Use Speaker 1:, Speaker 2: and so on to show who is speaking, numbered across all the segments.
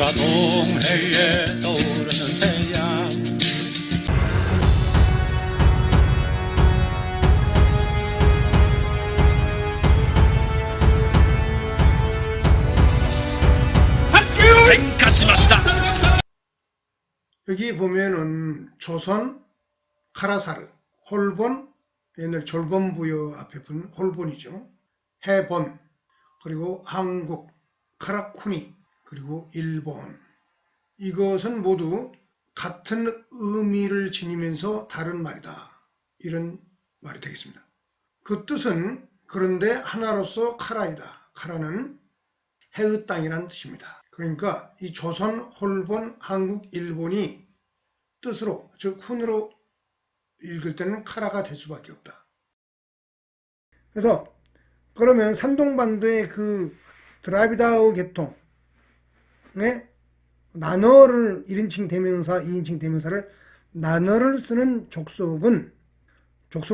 Speaker 1: 떠오르라 동해에 떠오르는 태양.
Speaker 2: 여기 보면은 조선, 카라사르, 홀본, 옛날 졸본부여 앞에 분 홀본이죠. 해본, 그리고 한국, 카라쿠니, 그리고 일본. 이것은 모두 같은 의미를 지니면서 다른 말이다. 이런 말이 되겠습니다. 그 뜻은 그런데 하나로서 카라이다. 카라는 해의 땅이란 뜻입니다. 그러니까 이 조선, 홀본, 한국, 일본이 뜻으로, 즉 훈으로 읽을 때는 카라가 될 수밖에 없다. 그래서 그러면 산동반도의 그 드라비다어 계통의 난어를 1인칭 대명사, 2인칭 대명사를 난어를 쓰는 족속은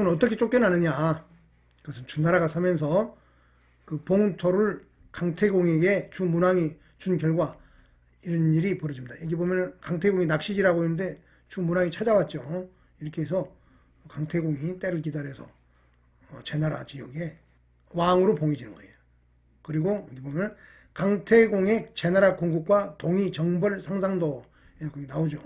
Speaker 2: 어떻게 쫓겨나느냐. 그것은 주나라가 서면서 그 봉토를 강태공에게 주문왕이 준 결과 이런 일이 벌어집니다. 여기 보면 강태공이 납시지라고 있는데 주문왕이 찾아왔죠. 이렇게 해서 강태공이 때를 기다려서 제나라 지역에 왕으로 봉해지는 거예요. 그리고 여기 보면 강태공의 제나라 건국과 동의 정벌 상상도 거기 나오죠.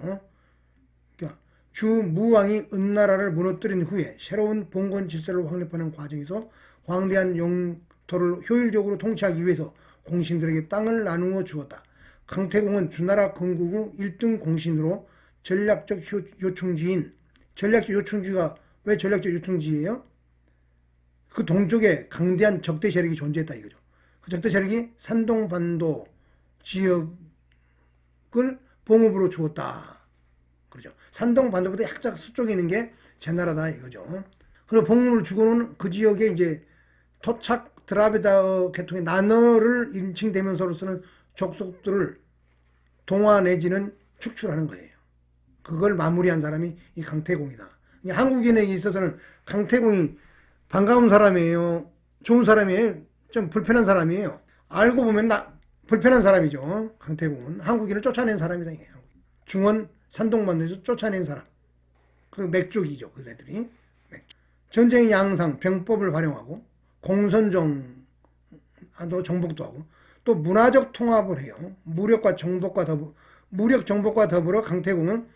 Speaker 2: 그러니까 주무왕이 은나라를 무너뜨린 후에 새로운 봉건 질서를 확립하는 과정에서 광대한 영토를 효율적으로 통치하기 위해서 공신들에게 땅을 나누어 주었다. 강태공은 주나라 건국 후 1등 공신으로 전략적 요충지인, 전략적 요충지가 왜 전략적 요충지예요? 그 동쪽에 강대한 적대 세력이 존재했다 이거죠. 그 적대 세력이 산동반도 지역을 봉업으로 주었다. 그렇죠. 산동반도보다 약간 서쪽에 있는 게 제나라다 이거죠. 그리고 봉업을 주고는 그 지역에 이제 토착 드라비다어 계통의 난어를 인칭 대명사로 쓰는 족속들을 동화 내지는 축출하는 거예요. 그걸 마무리한 사람이 이 강태공이다. 한국인에게 있어서는 강태공이 반가운 사람이에요? 좋은 사람이에요? 좀 불편한 사람이에요? 알고 보면 불편한 사람이죠. 강태공은 한국인을 쫓아낸 사람이다. 중원 산동반도에서 쫓아낸 사람. 그 맥족이죠. 그네들이. 전쟁의 양상, 병법을 활용하고 공선정도 정복도 하고 또 문화적 통합을 해요. 무력 정복과 더불어 강태공은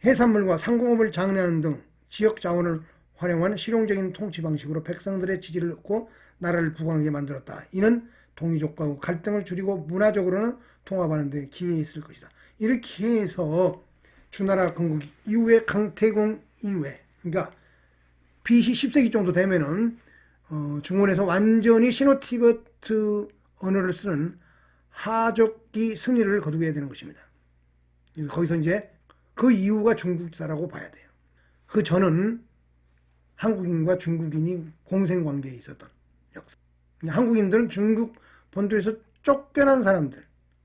Speaker 2: 해산물과 상공업을 장려하는 등 지역 자원을 활용한 실용적인 통치 방식으로 백성들의 지지를 얻고 나라를 부강하게 만들었다. 이는 동이족과 갈등을 줄이고 문화적으로는 통합하는 데 기여했을 것이다. 이렇게 해서 주나라 건국 이후에 강태공 이후에, 그러니까 BC 10세기 정도 되면은 중원에서 완전히 시노티베트 언어를 쓰는 하족이 승리를 거두게 되는 것입니다. 거기서 이제 그 이후가 중국사라고 봐야 돼요. 그 전은 한국인과 중국인이 공생관계에 있었던 역사. 한국인들은 중국 본토에서 쫓겨난 사람들.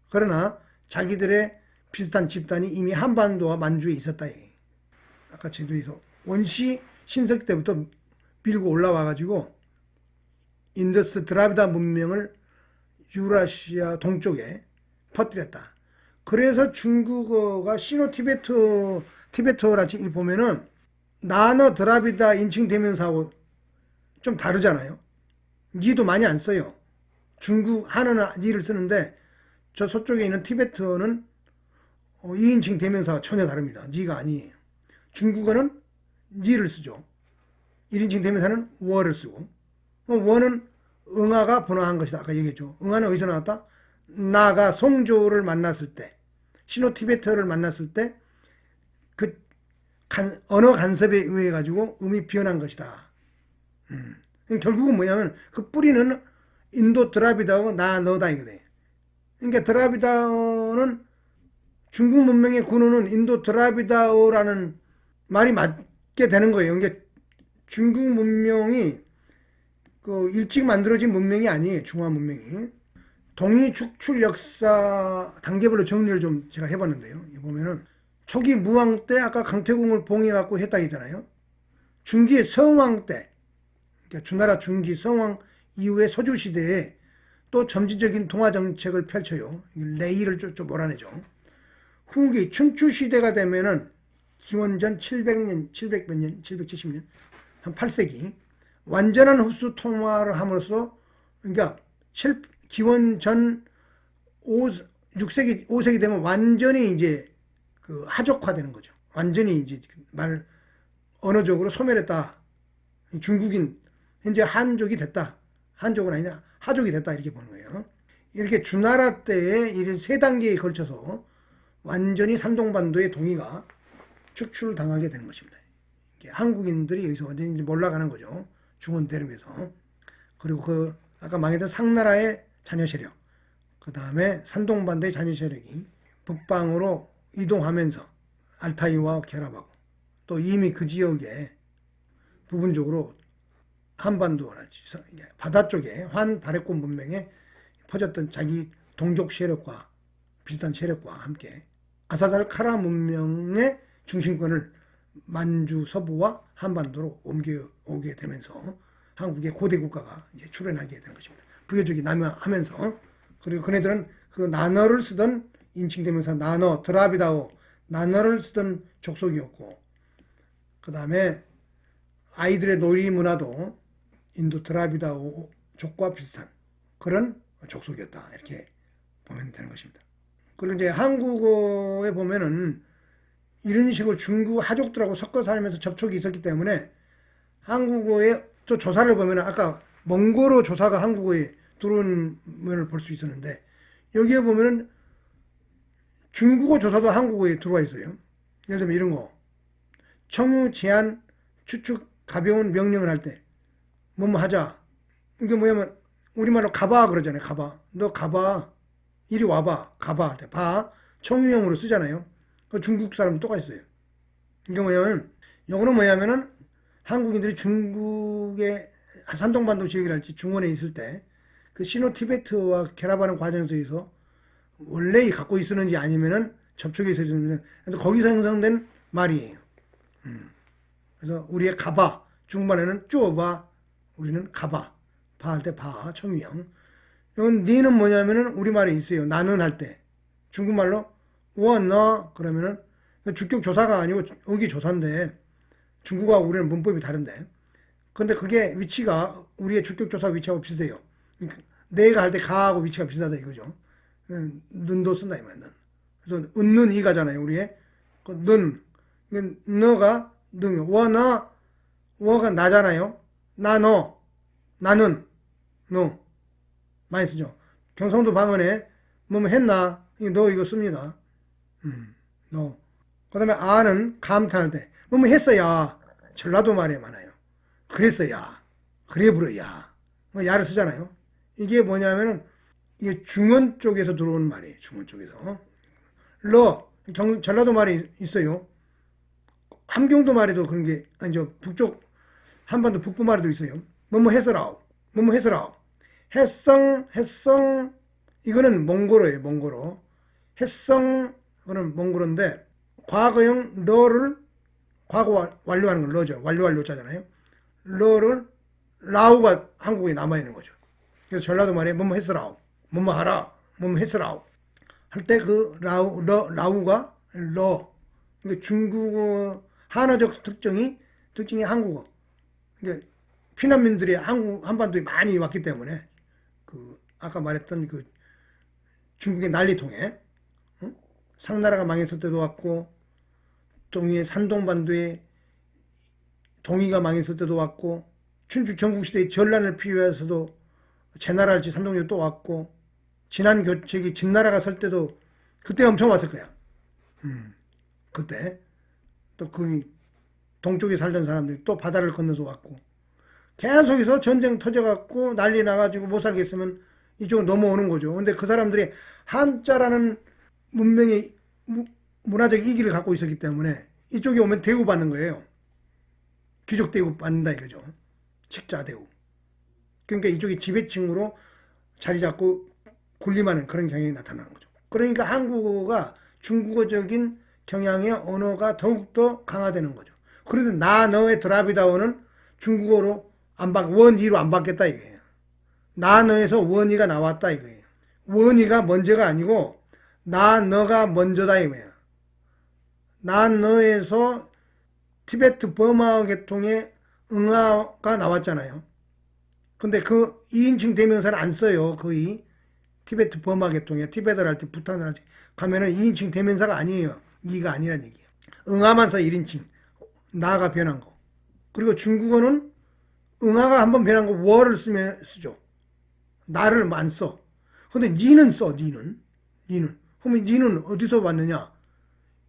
Speaker 2: 그러나 자기들의 비슷한 집단이 이미 한반도와 만주에 있었다. 아까 제도에서 원시 신석 때부터 밀고 올라와가지고 인더스 드라비다 문명을 유라시아 동쪽에 퍼뜨렸다. 그래서 중국어가 티베트어라 보면은 나너 드라비다 인칭 대명사하고 좀 다르잖아요. 니도 많이 안 써요. 중국 한어는 니를 쓰는데 저 서쪽에 있는 티베트어는 2인칭 대명사가 전혀 다릅니다. 니가 아니에요. 중국어는 니를 쓰죠. 1인칭 대명사는 워를 쓰고 워는 응아가 번화한 것이다. 아까 얘기했죠. 응아는 어디서 나왔다? 나가 송조를 만났을 때, 시노티베트어를 만났을 때 그 언어 간섭에 의해 가지고 음이 변한 것이다. 결국은 뭐냐면 그 뿌리는 인도 드라비다어 나 너다 이거네. 그러니까 드라비다어는 중국 문명의 근원은 인도 드라비다어라는 말이 맞게 되는 거예요. 그러니까 중국 문명이 그 일찍 만들어진 문명이 아니에요. 중화 문명이. 동이 축출 역사 단계별로 정리를 좀 제가 해봤는데요. 보면은 초기 무왕 때 아까 강태공을 봉해갖고 했다 했잖아요. 중기 성왕 때, 그러니까 주나라 중기 성왕 이후에 서주시대에 또 점진적인 동화 정책을 펼쳐요. 레이를 쭉 몰아내죠. 후기 춘추 시대가 되면은 기원전 700년, 700몇 년, 770년, 한 8세기 완전한 흡수 통화를 함으로써 그러니까 기원전 6세기, 5세기 되면 완전히 이제 그 하족화되는 거죠. 완전히 이제 언어적으로 소멸했다. 중국인 현재 한족이 됐다. 한족은 아니냐, 하족이 됐다 이렇게 보는 거예요. 이렇게 주나라 때에 이런 세 단계에 걸쳐서 완전히 산동반도의 동의가 축출당하게 되는 것입니다. 한국인들이 여기서 완전히 몰락가는 거죠. 중원 대륙에서. 그리고 그 아까 망했던 상나라의 자녀 세력, 그 다음에 산동반도의 자녀 세력이 북방으로 이동하면서 알타이와 결합하고 또 이미 그 지역에 부분적으로 한반도랄지 바다 쪽에 환발해권 문명에 퍼졌던 자기 동족 세력과 비슷한 세력과 함께 아사살카라 문명의 중심권을 만주 서부와 한반도로 옮겨오게 되면서 한국의 고대 국가가 이제 출현하게 되는 것입니다. 부여적이 남하면서 그리고 그네들은 그 나너를 쓰던 인칭대명사 나너, 드라비다오 나너를 쓰던 족속이었고 그 다음에 아이들의 놀이 문화도 인도 드라비다오족과 비슷한 그런 족속이었다 이렇게 보면 되는 것입니다. 그리고 이제 한국어에 보면은 이런 식으로 중국 하족들하고 섞어 살면서 접촉이 있었기 때문에 한국어의 또 조사를 보면 아까 몽골어 조사가 한국어에 들어온 면을 볼 수 있었는데 여기에 보면은 중국어 조사도 한국어에 들어와 있어요. 예를 들면 이런 거 청유, 제한, 추측, 가벼운 명령을 할 때 뭐뭐 하자. 이게 뭐냐면 우리말로 가봐 그러잖아요. 가봐. 너 가봐. 이리 와봐. 가봐 할 때 봐. 청유형으로 쓰잖아요. 중국 사람도 똑같이 써요. 이게 뭐냐면 요거는 뭐냐면은 한국인들이 중국의 산동반도 지역이랄지 중원에 있을 때 그 시노 티베트와 결합하는 과정에서 원래 갖고 있었는지 아니면은 접촉이 있었는지 거기서 형성된 말이에요. 그래서 우리의 가봐 중국말에는 쪼봐 우리는 가봐 봐 할 때 봐 청유형. 이건 니는 뭐냐면은 우리말에 있어요. 나는 할 때 중국말로 너 그러면은 주격 조사가 아니고 어기 조사인데 중국하고 우리는 문법이 다른데 근데 그게 위치가 우리의 주격 조사 위치하고 비슷해요. 내가 할 때 가하고 위치가 비슷하다 이거죠. 는도 쓴다 이 말은. 그래서 은는 이가잖아요. 우리의 그 는 너가 능 워가 나잖아요. 너 나는 너 많이 쓰죠. 경상도 방언에 뭐뭐 했나 너 이거 씁니다. 너. 그 다음에 아는 감탄할 때 뭐뭐 했어야 전라도 말에 많아요. 그랬어야 그래 불어야 뭐 야를 쓰잖아요. 이게 뭐냐면은 이게 중원 쪽에서 들어오는 말이에요. 중원 쪽에서 전라도 말이 있어요. 함경도 말에도 그런 게 아니죠. 북쪽 한반도 북부 말에도 있어요. 뭐뭐 해서라오 뭐뭐 해서라오 해성 이거는 몽골어예요. 몽골어 해성 그는 몽골어인데 과거형 러를 과거 완료하는 건 러죠. 완료자잖아요. 러를 라우가 한국에 남아있는 거죠. 그래서 전라도 말에 뭐뭐 했으라우 뭐뭐 하라 뭐뭐 했으라우 할 때 그 라우가 그러니까 중국어 한어적 특징이 한국어. 그러니까 피난민들이 한반도에 많이 왔기 때문에 그 아까 말했던 그 중국의 난리통에 상나라가 망했을 때도 왔고 동의의 산동반도에 동의가 망했을 때도 왔고 춘추 전국시대의 전란을 피해서도 제나라할지 산동이 또 왔고 진한 교책이 진나라가 설 때도 그때 엄청 왔을 거야. 그때 또 그 동쪽에 살던 사람들이 또 바다를 건너서 왔고 계속해서 전쟁 터져갖고 난리 나가지고 못 살겠으면 이쪽으로 넘어오는 거죠. 근데 그 사람들이 한자라는 문명의 문화적 이기를 갖고 있었기 때문에 이쪽에 오면 대우받는 거예요. 귀족 대우받는다 이거죠. 식자 대우. 그러니까 이쪽이 지배층으로 자리 잡고 군림하는 그런 경향이 나타나는 거죠. 그러니까 한국어가 중국어적인 경향의 언어가 더욱더 강화되는 거죠. 그런데 너의 드라비다어는 중국어로 원, 이로 안 받겠다 이거예요. 나 너에서 원이가 나왔다 이거예요. 원이가 먼저가 아니고 나 너가 먼저다 이거예요. 나 너에서 티베트 버마 계통의 응아가 나왔잖아요. 근데 그 2인칭 대명사를 안 써요. 거의 티베트 버마 계통에 티베트를 할 때 부탄을 할 때 가면은 2인칭 대명사가 아니에요. 이가 아니란 얘기예요. 응아만 써 1인칭. 나가 변한 거. 그리고 중국어는 응아가 한번 변한 거 워를 쓰죠. 나를 안 써. 근데 니는 써. 니는. 그러면 니는 어디서 왔느냐?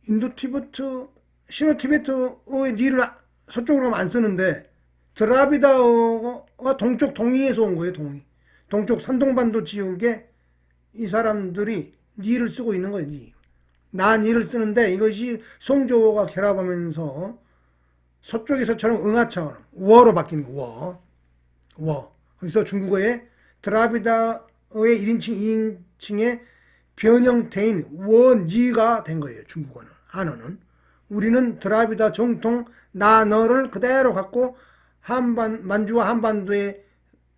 Speaker 2: 인도 티베트 시노 티베트어의 니를 서쪽으로 안 쓰는데 드라비다어가 동쪽 동이에서 온 거예요. 동쪽 산동반도 지역에 이 사람들이 니를 쓰고 있는 거예요. 나 니를 쓰는데 이것이 송조어가 결합하면서 서쪽에서처럼 응아처럼 워로 바뀌는 거. 워. 그래서 중국어에 드라비다어의 1인칭 2인칭의 변형태인 워니가 된 거예요. 중국어는. 한어는. 우리는 드라비다 정통 나 너를 그대로 갖고 만주와 한반도에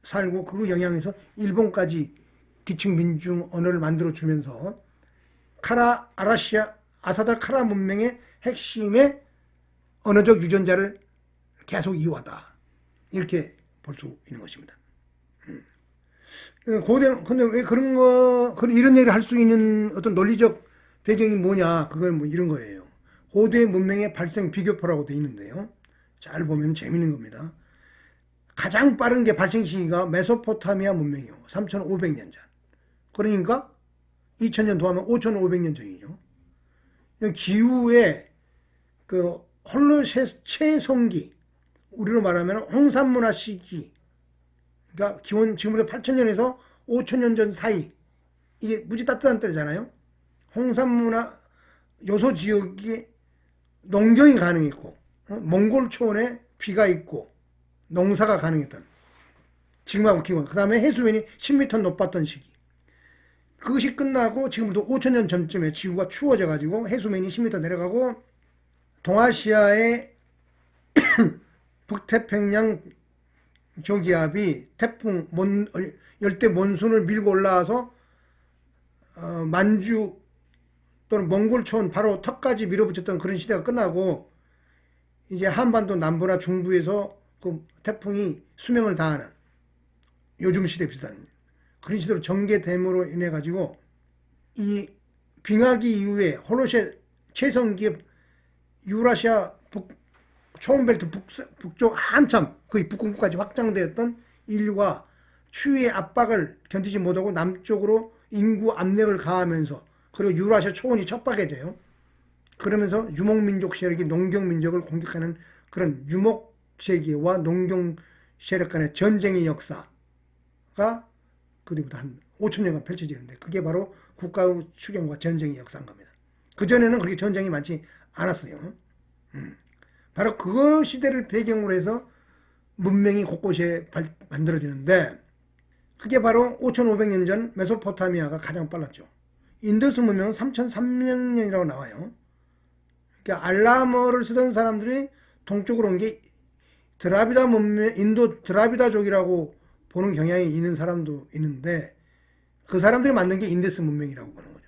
Speaker 2: 살고 그 영향에서 일본까지 기층 민중 언어를 만들어 주면서 아사달 카라 문명의 핵심의 언어적 유전자를 계속 이어왔다. 이렇게 볼 수 있는 것입니다. 근데 왜 이런 얘기를 할 수 있는 어떤 논리적 배경이 뭐냐? 그건 뭐 이런 거예요. 고대 문명의 발생 비교표라고 되어 있는데요. 잘 보면 재밌는 겁니다. 가장 빠른 게 발생 시기가 메소포타미아 문명이요. 3,500년 전. 그러니까 2000년 더하면 5,500년 전이죠. 기후의 그 홀로체성기, 우리로 말하면 홍산문화 시기, 그러니까 기원 지금부터 8,000년에서 5,000년 전 사이, 이게 무지 따뜻한 때잖아요. 홍산문화 요소 지역이 농경이 가능했고, 몽골 초원에 비가 있고 농사가 가능했던 지금하고 기원. 그 다음에 해수면이 10m 높았던 시기. 그것이 끝나고 지금부터 5,000년 전쯤에 지구가 추워져 가지고 해수면이 10m 내려가고 동아시아의 북태평양 저기압이 태풍 열대 몬순을 밀고 올라와서 만주 또는 몽골 초원 바로 턱까지 밀어붙였던 그런 시대가 끝나고 이제 한반도 남부나 중부에서 그 태풍이 수명을 다하는 요즘 시대 비슷한 그런 시대로 전개됨으로 인해 가지고 이 빙하기 이후에 홀로세 최성기의 유라시아 초원벨트 북쪽 한참 거의 북극까지 확장되었던 인류가 추위의 압박을 견디지 못하고 남쪽으로 인구 압력을 가하면서 그리고 유라시아 초원이 척박해져요. 그러면서 유목민족 세력이 농경민족을 공격하는 그런 유목세계와 농경 세력 간의 전쟁의 역사가 그뒤부터 한 5,000년간 펼쳐지는데 그게 바로 국가의 출현과 전쟁의 역사인 겁니다. 그전에는 그렇게 전쟁이 많지 않았어요. 바로 그 시대를 배경으로 해서 문명이 곳곳에 만들어지는데 그게 바로 5,500년 전 메소포타미아가 가장 빨랐죠. 인더스 문명은 3,300년이라고 나와요. 그러니까 알라머를 쓰던 사람들이 동쪽으로 온 게 드라비다 문명, 인도 드라비다족이라고 보는 경향이 있는 사람도 있는데 그 사람들이 만든 게 인더스 문명이라고 보는 거죠.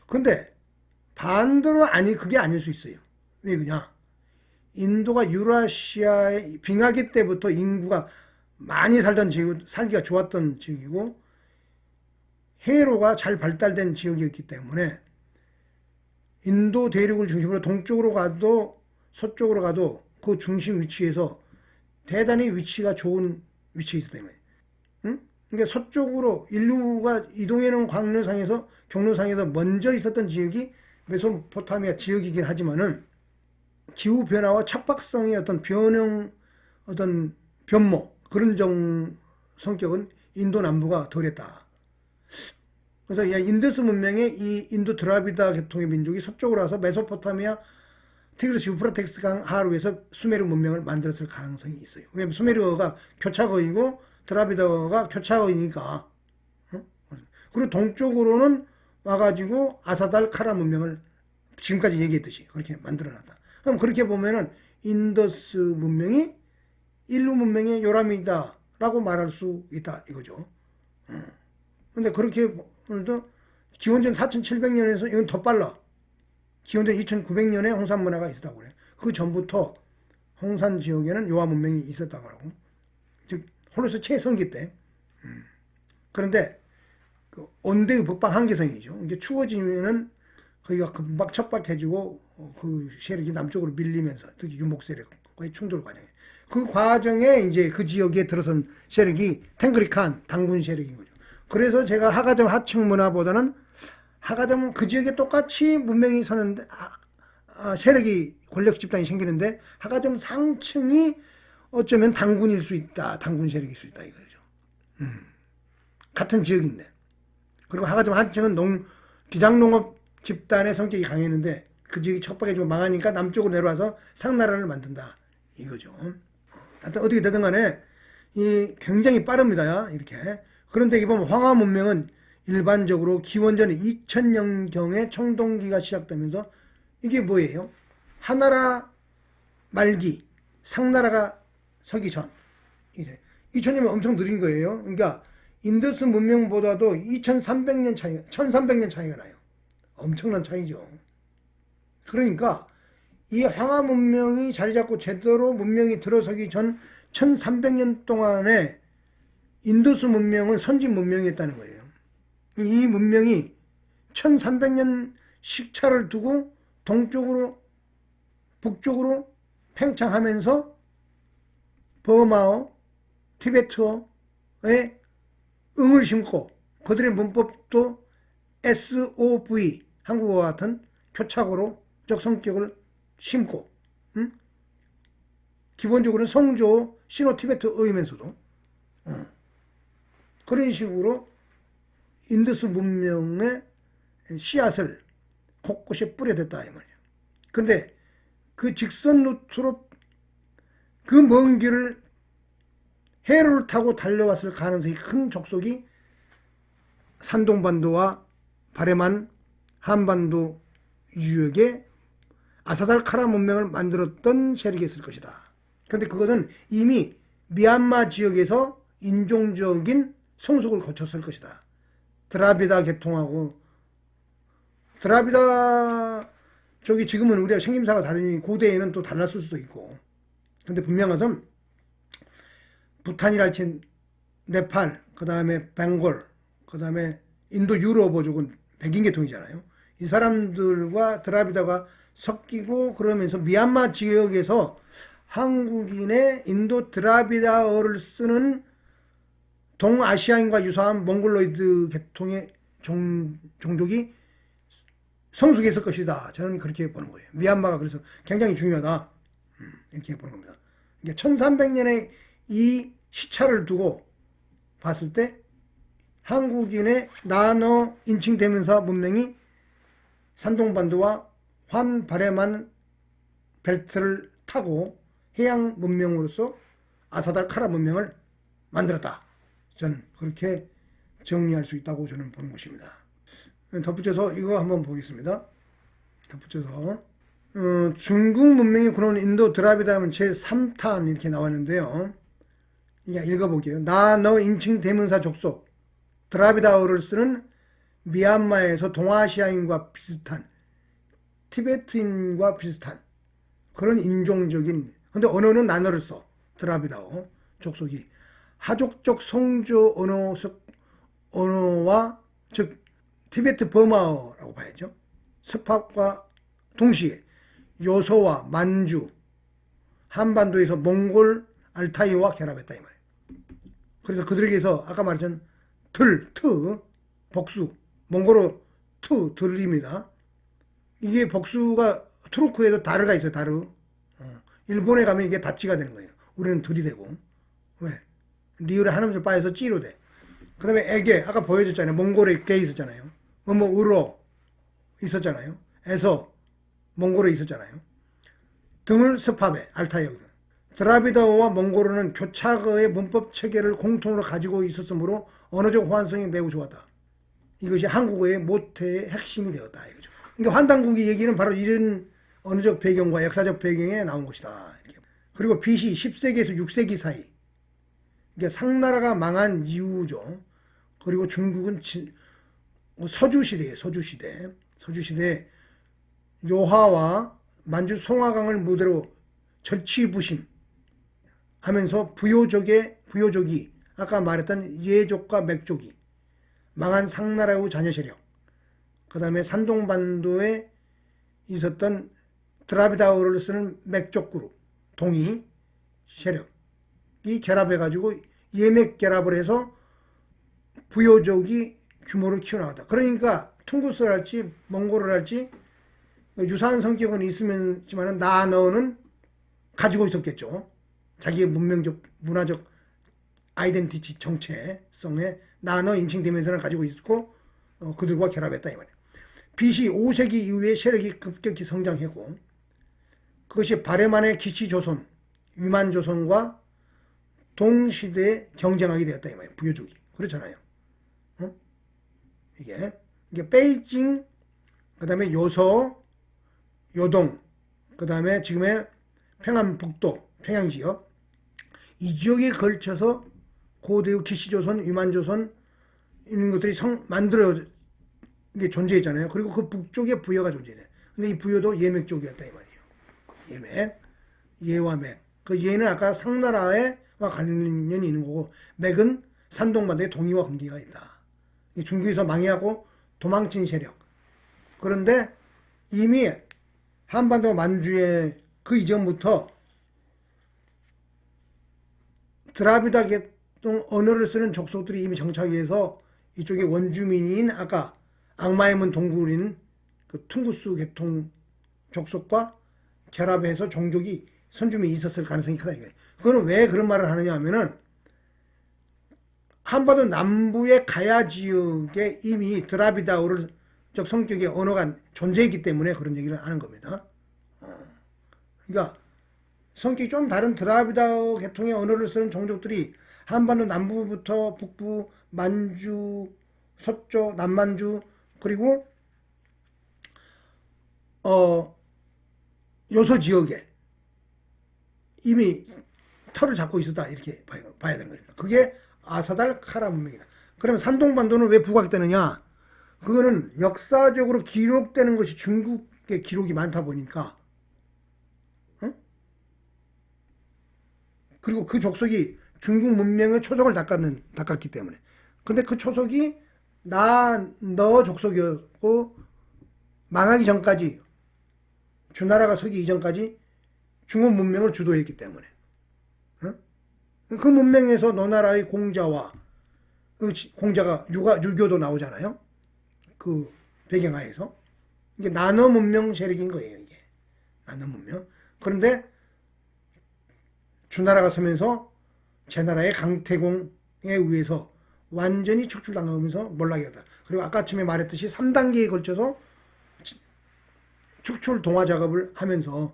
Speaker 2: 근데 반대로 그게 아닐 수 있어요. 왜 그러냐? 인도가 유라시아의 빙하기 때부터 인구가 많이 살던 지역, 살기가 좋았던 지역이고 해로가 잘 발달된 지역이었기 때문에 인도 대륙을 중심으로 동쪽으로 가도 서쪽으로 가도 그 중심 위치에서 대단히 위치가 좋은 위치에 있었기 때문에 그러니까 서쪽으로 인류가 이동해놓은 경로상에서 먼저 있었던 지역이 메소포타미아 지역이긴 하지만은 기후 변화와 척박성의 어떤 변모 그런 성격은 인도 남부가 덜했다. 그래서 인더스 문명의 이 인도 드라비다 계통의 민족이 서쪽으로 와서 메소포타미아 티그리스 유프라텍스 강 하류에서 수메르 문명을 만들었을 가능성이 있어요. 왜냐하면 수메르어가 교차어이고 드라비다어가 교차어이니까. 그리고 동쪽으로는 와가지고 아사달 카라 문명을 지금까지 얘기했듯이 그렇게 만들어놨다. 그럼 그렇게 보면은 인더스 문명이 인류 문명의 요람이다라고 말할 수 있다 이거죠. 근데 그렇게 오늘도 기원전 4700년에서 이건 더 빨라. 기원전 2900년에 홍산 문화가 있었다고 그래. 그 전부터 홍산 지역에는 요하 문명이 있었다고 하고. 즉 홀로스 최성기 때. 그런데 그 온대의 북방 한계성이죠. 이게 추워지면은 거기가 금방 척박해지고 그 세력이 남쪽으로 밀리면서 특히 유목 세력과의 충돌 과정에 그 과정에 이제 그 지역에 들어선 세력이 탱그리칸 당군 세력인 거죠. 그래서 제가 하가점 하층 문화보다는 하가점은 그 지역에 똑같이 문명이 서는데 세력이 권력 집단이 생기는데 하가점 상층이 어쩌면 당군일 수 있다. 당군 세력일 수 있다 이거죠. 같은 지역인데. 그리고 하가점 하층은 기장농업 집단의 성격이 강했는데 그 지역이 척박해지고 망하니까 남쪽으로 내려와서 상나라를 만든다 이거죠. 하여튼 어떻게 되든 간에 이 굉장히 빠릅니다. 이렇게. 그런데 이번 황하 문명은 일반적으로 기원전 2000년경에 청동기가 시작되면서 이게 뭐예요? 하나라 말기, 상나라가 서기 전. 2000년이면 엄청 느린 거예요. 그러니까 인더스 문명보다도 2300년 차이가, 1300년 차이가 나요. 엄청난 차이죠. 그러니까 이 황하 문명이 자리 잡고 제대로 문명이 들어서기 전 1300년 동안에 인도스 문명은 선진 문명이었다는 거예요. 이 문명이 1300년 시차를 두고 동쪽으로 북쪽으로 팽창하면서 버마어, 티베트어에 응을 심고 그들의 문법도 SOV 한국어와 같은 표착어로적 성격을 심고 기본적으로는 성조 시노티베트어이면서도 그런 식으로 인더스 문명의 씨앗을 곳곳에 뿌려댔다 이 말이에요. 근데 그 직선 루트로 그 먼 길을 해로를 타고 달려왔을 가능성이 큰 족속이 산동반도와 바레만 한반도 유역에 아사달카라 문명을 만들었던 세력이 있을 것이다. 그런데 그것은 이미 미얀마 지역에서 인종적인 성속을 거쳤을 것이다. 드라비다 계통하고 드라비다 쪽이 지금은 우리가 생김새가 다르니 고대에는 또 달랐을 수도 있고 근데 분명한 것은 부탄이랄지 네팔 그 다음에 벵골 그 다음에 인도 유럽어족은 백인 계통이잖아요. 이 사람들과 드라비다가 섞이고 그러면서 미얀마 지역에서 한국인의 인도 드라비다어를 쓰는 동아시아인과 유사한 몽골로이드 계통의 종족이 성숙했을 것이다. 저는 그렇게 보는 거예요. 미얀마가 그래서 굉장히 중요하다. 이렇게 보는 겁니다. 그러니까 1300년의 이 시차를 두고 봤을 때 한국인의 나너 인칭대명사 문명이 산동반도와 환바레만 벨트를 타고 해양 문명으로서 아사달카라 문명을 만들었다. 저는 그렇게 정리할 수 있다고 저는 보는 것입니다. 덧붙여서 이거 한번 보겠습니다. 덧붙여서 중국 문명이 그런 인도 드라비다 하면 제3탄 이렇게 나왔는데요. 그냥 읽어볼게요. 나너 인칭 대명사 족속 드라비다어를 쓰는 미얀마에서 동아시아인과 비슷한 티베트인과 비슷한 그런 인종적인 근데 언어는 나너를 써. 드라비다어 족속이 하족적 성조 언어와 즉 티베트 버마어라고 봐야죠. 스팝과 동시에 요소와 만주 한반도에서 몽골 알타이와 결합했다 이 말이에요. 그래서 그들에게서 아까 말했던 트, 복수 몽골어 들입니다. 이게 복수가 투르크에도 다르가 있어요. 다르. 일본에 가면 이게 다찌가 되는 거예요. 우리는 들이 되고 왜? 리을에 한음절 빠져서 찌로 돼. 그 다음에 에게 아까 보여줬잖아요. 몽골에 게 있었잖아요. 으로 있었잖아요. 에서 몽골에 있었잖아요. 등을 스팝에 알타이어 드라비다어와 몽골어는 교착어의 문법 체계를 공통으로 가지고 있었으므로 언어적 호환성이 매우 좋았다. 이것이 한국어의 모태의 핵심이 되었다. 이거죠. 그러니까 환단국이 얘기는 바로 이런 언어적 배경과 역사적 배경에 나온 것이다. 이렇게. 그리고 BC 10세기에서 6세기 사이 그러니까 상나라가 망한 이후죠. 그리고 중국은 서주시대예요. 서주시대 요하와 만주 송화강을 무대로 절치부심 하면서 부요족이 아까 말했던 예족과 맥족이 망한 상나라의 자녀 세력, 그 다음에 산동반도에 있었던 드라비다어를 쓰는 맥족 그룹, 동이 세력이 결합해가지고 예맥 결합을 해서 부요족이 규모를 키워나갔다. 그러니까 퉁구스를 할지 몽골을 할지 유사한 성격은 있으면지만은 나너는 가지고 있었겠죠. 자기의 문명적, 문화적 아이덴티티 정체성에 나너 인칭되면서는 가지고 있었고 그들과 결합했다 이 말이에요. BC 5세기 이후에 세력이 급격히 성장했고 그것이 발해만의 기치조선, 위만조선과 동시대에 경쟁하게 되었다 이 말이에요. 부여족이 그렇잖아요. 이게 베이징, 그 다음에 요서, 요동, 그 다음에 지금의 평안북도, 평양지역 이 지역에 걸쳐서 고대의 기시조선, 위만조선 이런 것들이 만들어 존재했잖아요. 그리고 그 북쪽에 부여가 존재해. 근데 이 부여도 예맥 쪽이었다 이 말이에요. 예맥, 예와 맥. 그 예는 아까 상나라와 관련이 있는 거고 맥은 산동반도의 동이와 관계가 있다. 중국에서 망해하고 도망친 세력. 그런데 이미 한반도 만주에 그 이전부터 드라비다 계통 언어를 쓰는 족속들이 이미 정착해서 이쪽에 원주민인 아까 악마의 문 동굴인 그 퉁구스 계통 족속과 결합해서 종족이 선주민이 있었을 가능성이 크다 이거예요. 그거는 왜 그런 말을 하느냐 하면은 한반도 남부의 가야 지역에 이미 드라비다어를 적 성격의 언어가 존재했기 때문에 그런 얘기를 하는 겁니다. 그러니까 성격이 좀 다른 드라비다어 계통의 언어를 쓰는 종족들이 한반도 남부부터 북부, 만주, 서쪽, 남만주 그리고 요소 지역에 이미 터를 잡고 있었다 이렇게 봐야 되는 겁니다. 그게 아사달 카라 문명이다. 그러면 산동반도는 왜 부각되느냐? 그거는 역사적으로 기록되는 것이 중국의 기록이 많다 보니까 그리고 그 족속이 중국 문명의 초석을 닦았기 때문에. 근데 그 초석이 너 족속이었고 망하기 전까지 주나라가 서기 이전까지 중국 문명을 주도했기 때문에 그 문명에서 너나라의 공자가 유교도 나오잖아요. 그 배경하에서 이게 나너 문명 세력인 거예요. 이게 나너 문명. 그런데 주나라가 서면서 제나라의 강태공에 의해서 완전히 축출당하면서 몰락이었다. 그리고 아까 처음에 말했듯이 3단계에 걸쳐서 축출 동화 작업을 하면서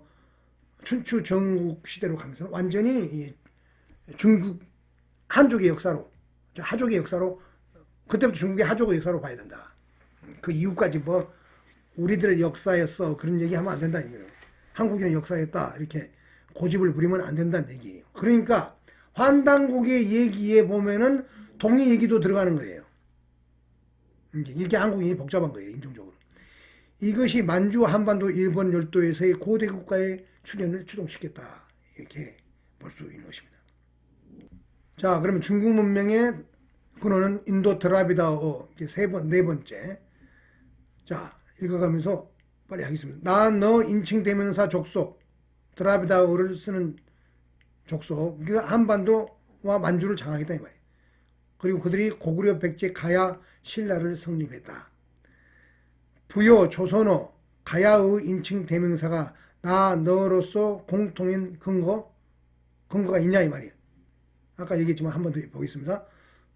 Speaker 2: 춘추 전국 시대로 가면서 완전히 중국 한족의 역사로, 하족의 역사로, 그때부터 중국의 하족의 역사로 봐야 된다. 그 이후까지 뭐 우리들의 역사였어 그런 얘기하면 안 된다. 한국인의 역사였다 이렇게 고집을 부리면 안 된다는 얘기예요. 그러니까 환단국의 얘기에 보면은 동의 얘기도 들어가는 거예요. 이렇게 한국인이 복잡한 거예요. 인종적으로. 이것이 만주 한반도 일본 열도에서의 고대 국가의 출현을 추동시켰다. 이렇게 볼 수 있는 것입니다. 자, 그러면 중국 문명의 근원은 인도 드라비다어 네 번째. 자, 읽어가면서 빨리 하겠습니다. 너 인칭 대명사 족속 드라비다어를 쓰는 족속 그 한반도와 만주를 장악했다 이 말이에요. 그리고 그들이 고구려 백제 가야 신라를 성립했다. 부여 조선어 가야의 인칭 대명사가 너로서 공통인 근거가 있냐 이 말이에요. 아까 얘기했지만 한 번 더 보겠습니다.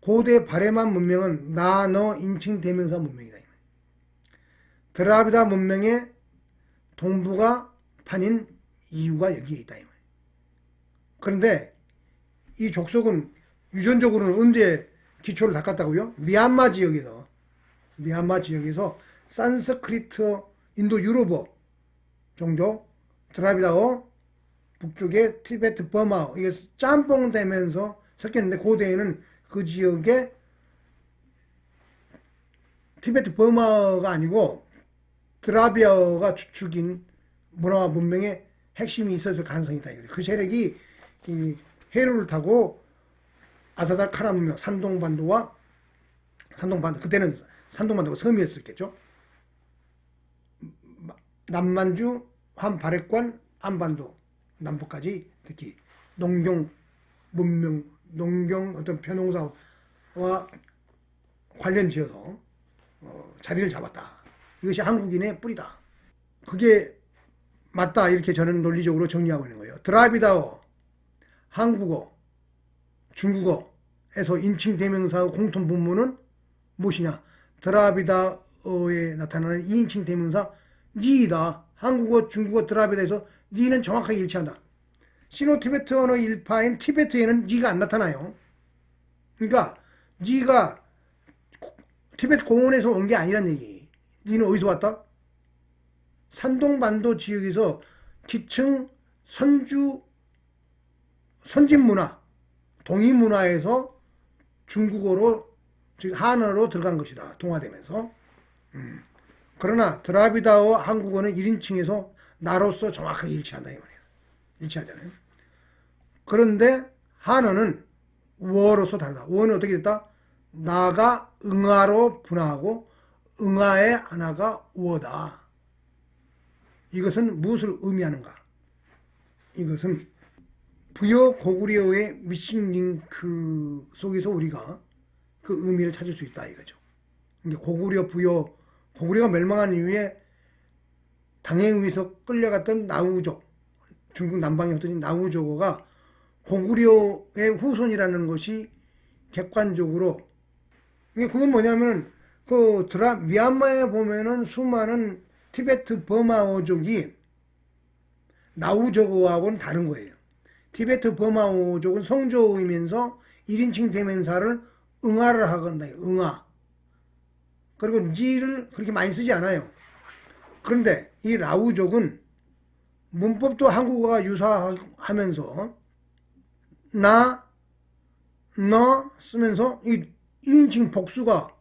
Speaker 2: 고대 바레만 문명은 너 인칭 대명사 문명이다. 드라비다 문명의 동부가 판인 이유가 여기에 있다. 그런데 이 족속은 유전적으로는 언제 기초를 닦았다고요? 미얀마 지역에서 산스크리트 인도 유럽어 종족 드라비다어 북쪽에 티베트 버마 이게 짬뽕 되면서 섞였는데 고대에는 그 지역에 티베트 버마가 아니고 드라비아어가 주축인 문화와 문명의 핵심이 있었을 가능성이 있다. 그 세력이 이 해류를 타고 아사달 카라 문명, 산동반도, 그때는 산동반도가 섬이었었겠죠. 남만주, 환바렉관, 안반도, 남부까지 특히 농경 문명, 농경 어떤 벼농사와 관련 지어서 자리를 잡았다. 이것이 한국인의 뿌리다. 그게 맞다. 이렇게 저는 논리적으로 정리하고 있는 거예요. 드라비다어, 한국어, 중국어에서 인칭 대명사의 공통 분모는 무엇이냐? 드라비다어에 나타나는 2인칭 대명사 니이다. 한국어, 중국어, 드라비다에서 니는 정확하게 일치한다. 시노티베트 언어 일파인 티베트에는 니가 안 나타나요. 그러니까 니가 티베트 공원에서 온 게 아니란 얘기. 니는 어디서 왔다? 산동반도 지역에서 기층 선진 문화, 동이 문화에서 중국어로, 즉 한어로 들어간 것이다. 동화되면서. 그러나 드라비다어 한국어는 1인칭에서 나로서 정확하게 일치한다 이 말이에요. 일치하잖아요. 그런데 한어는 워로서 다르다. 워는 어떻게 됐다? 나가 응아로 분화하고 응아의 하나가 워다. 이것은 무엇을 의미하는가? 이것은 부여 고구려의 미싱 링크 속에서 우리가 그 의미를 찾을 수 있다 이거죠. 근데 고구려가 멸망한 이후에 당에 의해서 끌려갔던 나우족, 중국 남방에 흩어진 나우족어가 고구려의 후손이라는 것이 객관적으로, 그건 뭐냐면 미얀마에 보면은 수많은 티베트 버마어족이 나우족어하고는 다른 거예요. 티베트 버마어족은 성조이면서 1인칭 대명사를 응아를 하건다. 응아. 그리고 니를 그렇게 많이 쓰지 않아요. 그런데 이 라우족은 문법도 한국어가 유사하면서 나, 너 쓰면서 이 1인칭 복수가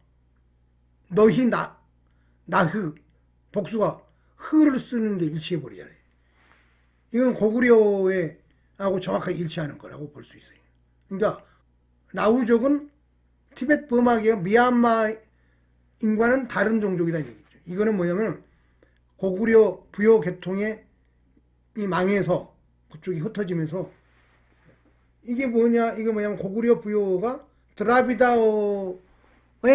Speaker 2: 너희, 나흐 복수가 흐를 쓰는 게 일치해버리잖아요. 이건 고구려에 하고 정확하게 일치하는 거라고 볼 수 있어요. 그러니까 라우족은 티베트 버마계와 미얀마 인과는 다른 종족이다 얘기죠. 이거는 뭐냐면 고구려 부여 계통의 이 망해서 그쪽이 흩어지면서 이게 뭐냐면 고구려 부여가 드라비다어의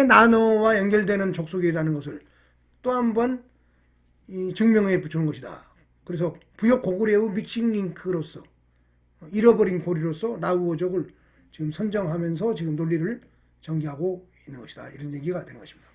Speaker 2: 나노와 연결되는 족속이라는 것을 또 한 번 증명해 주는 것이다. 그래서 부여 고구려의 믹싱 링크로서 잃어버린 고리로서 라우어족을 지금 선정하면서 지금 논리를 전개하고 있는 것이다. 이런 얘기가 되는 것입니다.